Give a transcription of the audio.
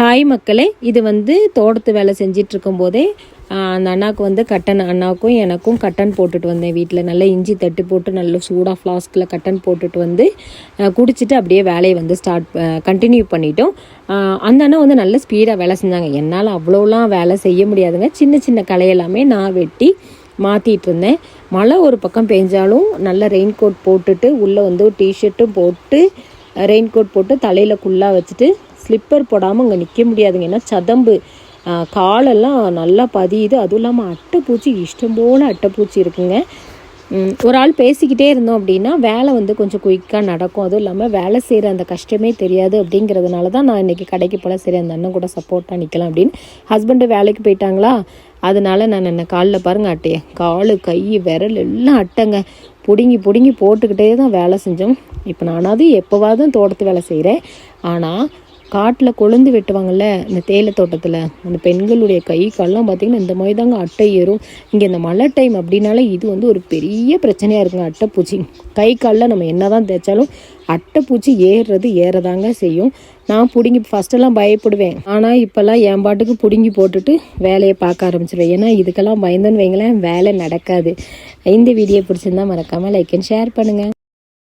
Hi மக்களே, இது தோட்டத்து வேலை செஞ்சிட்ருக்கும் போதே அந்த அண்ணாவுக்கு கட்டன், அண்ணாவுக்கும் எனக்கும் கட்டன் போட்டுட்டு வந்தேன். வீட்டில் நல்லா இஞ்சி தட்டி போட்டு நல்ல சூடாக ஃப்ளாஸ்கில் கட்டன் போட்டுட்டு குடிச்சிட்டு அப்படியே வேலையை கண்டினியூ பண்ணிட்டோம். அந்த அண்ணா நல்ல ஸ்பீடாக வேலை செஞ்சாங்க. என்னால் அவ்வளோலாம் வேலை செய்ய முடியாதுங்க. சின்ன சின்ன களையெல்லாமே நான் வெட்டி மாற்றிட்டு இருந்தேன். மழை ஒரு பக்கம் பெஞ்சாலும் நல்ல ரெயின் கோட் போட்டுட்டு உள்ளே டிஷர்ட்டும் போட்டு ரெயின் கோட் போட்டு தலையில் குள்ளாக வச்சுட்டு ஸ்லிப்பர் போடாமல் அங்கே நிற்க முடியாதுங்க. ஏன்னா சதம்பு காலெல்லாம் நல்லா பதியுது. அதுவும் இல்லாமல் அட்டைப்பூச்சி இஷ்டம் போல் அட்டைப்பூச்சி இருக்குங்க. ஒரு ஆள் பேசிக்கிட்டே இருந்தோம் அப்படின்னா வேலை கொஞ்சம் குயிக்காக நடக்கும். அதுவும் இல்லாமல் வேலை செய்கிற அந்த கஷ்டமே தெரியாது. அப்படிங்கிறதுனால தான் நான் இன்றைக்கி கடைக்கு போல சரி அந்த அண்ணன் கூட சப்போர்ட்டாக நிற்கலாம் அப்படின்னு. ஹஸ்பண்டு வேலைக்கு போயிட்டாங்களா, அதனால நான் என்ன காலில் பாருங்கள் அட்டையை, காலு கை விரல் எல்லாம் அட்டைங்க. பிடுங்கி போட்டுக்கிட்டே தான் வேலை செஞ்சோம். இப்போ நானாவது எப்போவாவது தோட்டத்து வேலை செய்கிறேன். ஆனால் காட்டில் கொழுந்து வெட்டுவாங்கள்ல இந்த தேயிலை தோட்டத்தில், அந்த பெண்களுடைய கை கால்லாம் பார்த்திங்கன்னா இந்த மாதிரி தாங்க அட்டை ஏறும். இங்கே இந்த மழை டைம் அப்படின்னாலே இது ஒரு பெரிய பிரச்சனையாக இருக்குங்க. அட்டைப்பூச்சி கை காலில் நம்ம என்ன தான் தேய்ச்சாலும் அட்டைப்பூச்சி ஏறதாங்க செய்யும். நான் ஃபஸ்ட்டெல்லாம் பயப்படுவேன். ஆனால் இப்போல்லாம் என் பாட்டுக்கு பிடுங்கி போட்டுட்டு வேலையை பார்க்க ஆரம்பிச்சிடுவேன். ஏன்னா இதுக்கெல்லாம் பயந்துன்னு வைங்களேன் வேலை நடக்காது. இந்த வீடியோ பிடிச்சிருந்தா மறக்காமல் லைக் அண்ட் ஷேர் பண்ணுங்கள்.